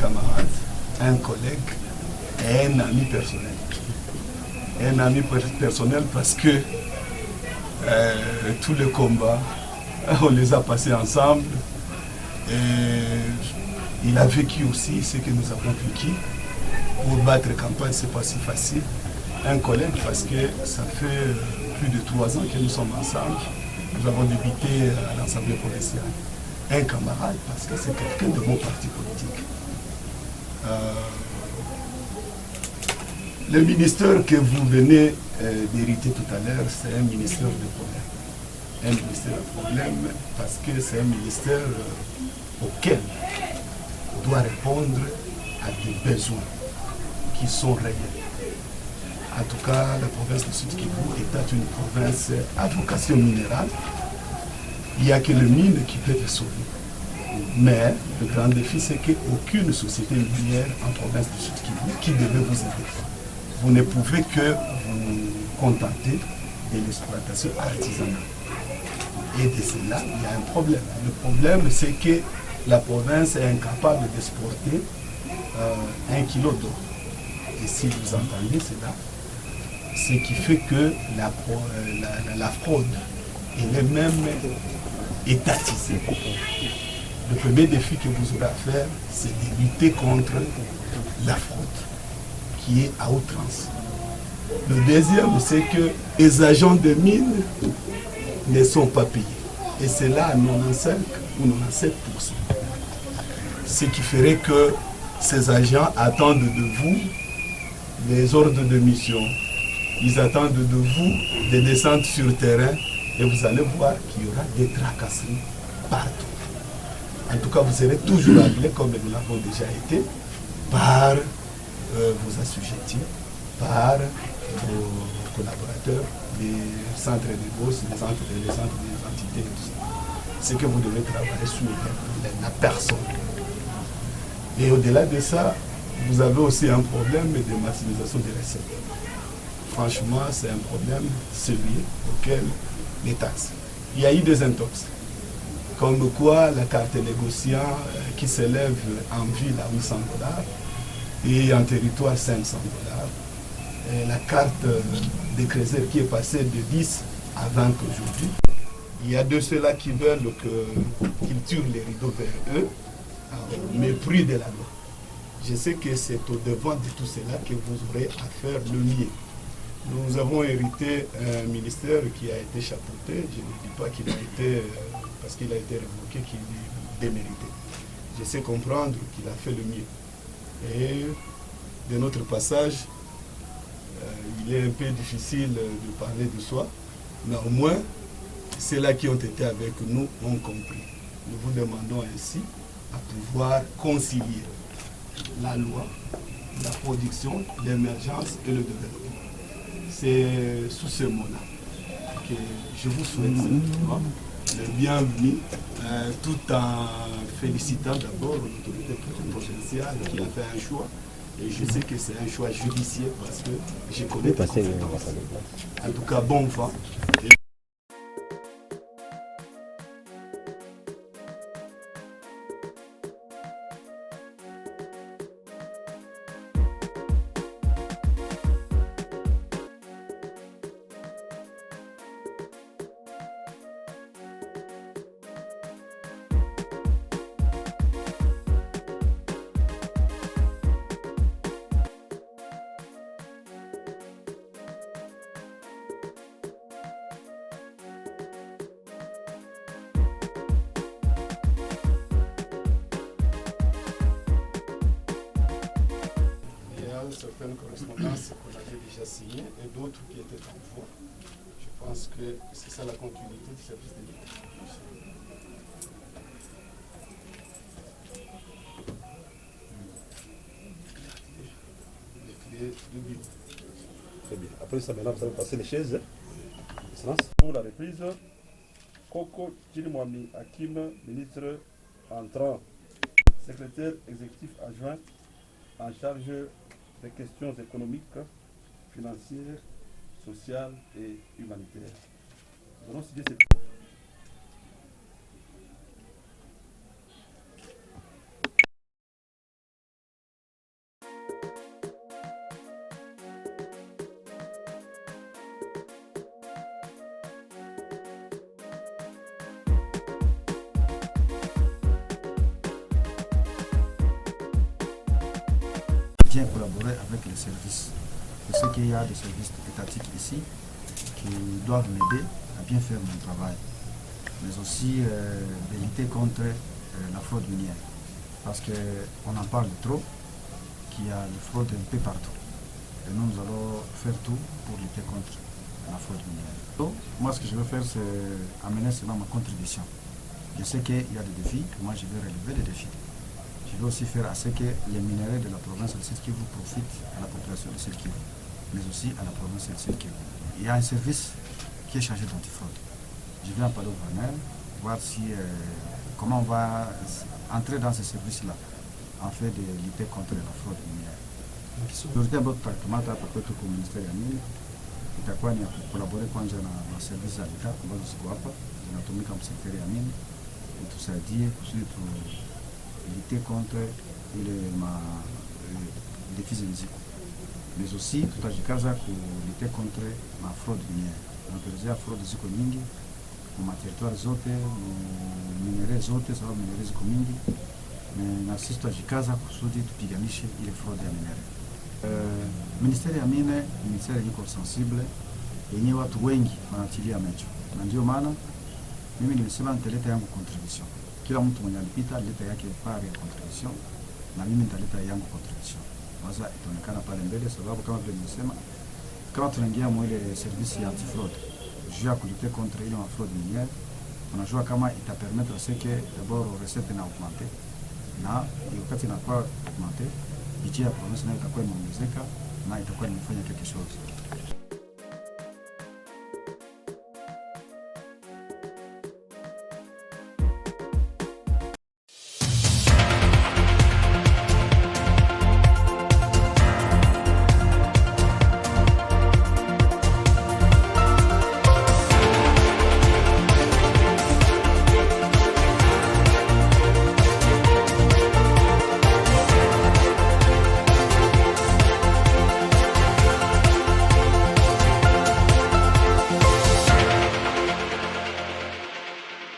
camarade, un collègue et un ami personnel. Un ami personnel parce que tous les combats, on les a passés ensemble. Et il a vécu aussi ce que nous avons vécu. Pour battre campagne, ce n'est pas si facile. Un collègue parce que ça fait plus de 3 ans que nous sommes ensemble. Nous avons débuté à l'Assemblée provinciale. Un camarade parce que c'est quelqu'un de mon parti politique. Le ministère que vous venez d'hériter tout à l'heure, c'est un ministère de problème. Un ministère de problème parce que c'est un ministère auquel on doit répondre à des besoins qui sont réels. En tout cas, la province du Sud-Kivu est une province à vocation minérale. Il n'y a que le mine qui peut te sauver. Mais le grand défi, c'est qu'aucune société minière en province du Sud-Kivu qui devait vous aider. Vous ne pouvez que vous contenter de l'exploitation artisanale. Et de cela, il y a un problème. Le problème, c'est que la province est incapable d'exporter 1 kilo d'or. Et si vous entendez cela, ce qui fait que la fraude, elle est même étatisée. Le premier défi que vous aurez à faire, c'est de lutter contre la fraude, qui est à outrance. Le deuxième, c'est que les agents de mine ne sont pas payés. Et c'est là à 95 ou 97%. Ce qui ferait que ces agents attendent de vous les ordres de mission. Ils attendent de vous des descentes sur le terrain et vous allez voir qu'il y aura des tracasseries partout. En tout cas, vous serez toujours appelés, comme nous l'avons déjà été, par vos assujettis, par vos collaborateurs, les centres de bourse, les centres des entités et tout ça. C'est que vous devez travailler sur la personne. Et au-delà de ça, vous avez aussi un problème de maximisation des recettes. Franchement, c'est un problème sérieux auquel les taxes. Il y a eu des intox. Comme quoi, la carte négociant qui s'élève en ville à $800 et en territoire $500. Et la carte des Crézers qui est passée de 10 à 20 aujourd'hui. Il y a de ceux-là qui veulent qu'ils tirent les rideaux vers eux, au mépris de la loi. Je sais que c'est au devant de tout cela que vous aurez à faire le mieux. Nous avons hérité un ministère qui a été chapeauté. Je ne dis pas qu'il a été, parce qu'il a été révoqué, qu'il est démérité. Je sais comprendre qu'il a fait le mieux. Et de notre passage, il est un peu difficile de parler de soi, mais au moins, ceux-là qui ont été avec nous ont compris. Nous vous demandons ainsi à pouvoir concilier la loi, la production, l'émergence et le développement. C'est sous ce mot-là que je vous souhaite le bienvenu, tout en félicitant d'abord l'autorité provinciale qui a fait un choix. Et je sais que c'est un choix judiciaire parce que je connais les compétences. En tout cas, bon vent. Certaines correspondances qu'on avait déjà signées et d'autres qui étaient en voie. Je pense que c'est ça la continuité du service de l'État. Les clés de bureau. Très bien. Après ça, maintenant, vous allez passer les chaises. Pour la reprise, Koko Chirimwami Hakim, ministre entrant, secrétaire exécutif adjoint en charge des questions économiques, financières, sociales et humanitaires. Nous allons signer cette Bien collaborer avec les services. Je sais qu'il y a des services étatiques ici qui doivent m'aider à bien faire mon travail, mais aussi de lutter contre la fraude minière. Parce qu'on en parle trop, qu'il y a la fraude un peu partout. Et nous allons faire tout pour lutter contre la fraude minière. Donc, moi, ce que je veux faire, c'est amener seulement ma contribution. Je sais qu'il y a des défis, que moi je vais relever les défis. Je veux aussi faire à ce que les minéraux de la province de Sud-Kivu profitent à la population de Sud-Kivu, mais aussi à la province de Sud-Kivu. Il y a un service qui est chargé d'antifraude. Je vais en parler au gouverneur, voir comment on va entrer dans ce service-là, en fait de lutter contre la fraude minière. L'autorité ambayo tutakamata hapa kwetu kwa ministeri ya mine itakuwa ni kukolabore kwanza na service za leta ambazo ziko hapa zinatumika msekteri ya mine, itusaidie kusudi lutter contre les défis ziko, mais aussi tutajikaza ku lutter contre la fraude minière. Tunapelezea fraude ziko nyingi kwa territoire zote, minere zote, sababu minere ziko mingi, na sisi tutajikaza kusudi tupiganishe ile fraude ya minere. Ministeri ya mine ni ministeri iko sensible yenye watu wengi wanatilia macho, na ndio maana mimi nimesema nitaleta yangu contribution. Kila mtu mwenye alipita alileta yake pari ya contribution, na mimi nitaleta yangu contribution. Sasa itaonekana pale mbele, sababu kama vile nimesema, kama tunaingia mwele service ya anti-fraud, juu ya kulite contre ile fraude minière, unajua kama itapermettre ce que d'abord recette na augmenter, na wakati inakuwa augmenter, budget ya province nayo itakuwa imeongezeka na itakuwa imefanya quelque chose.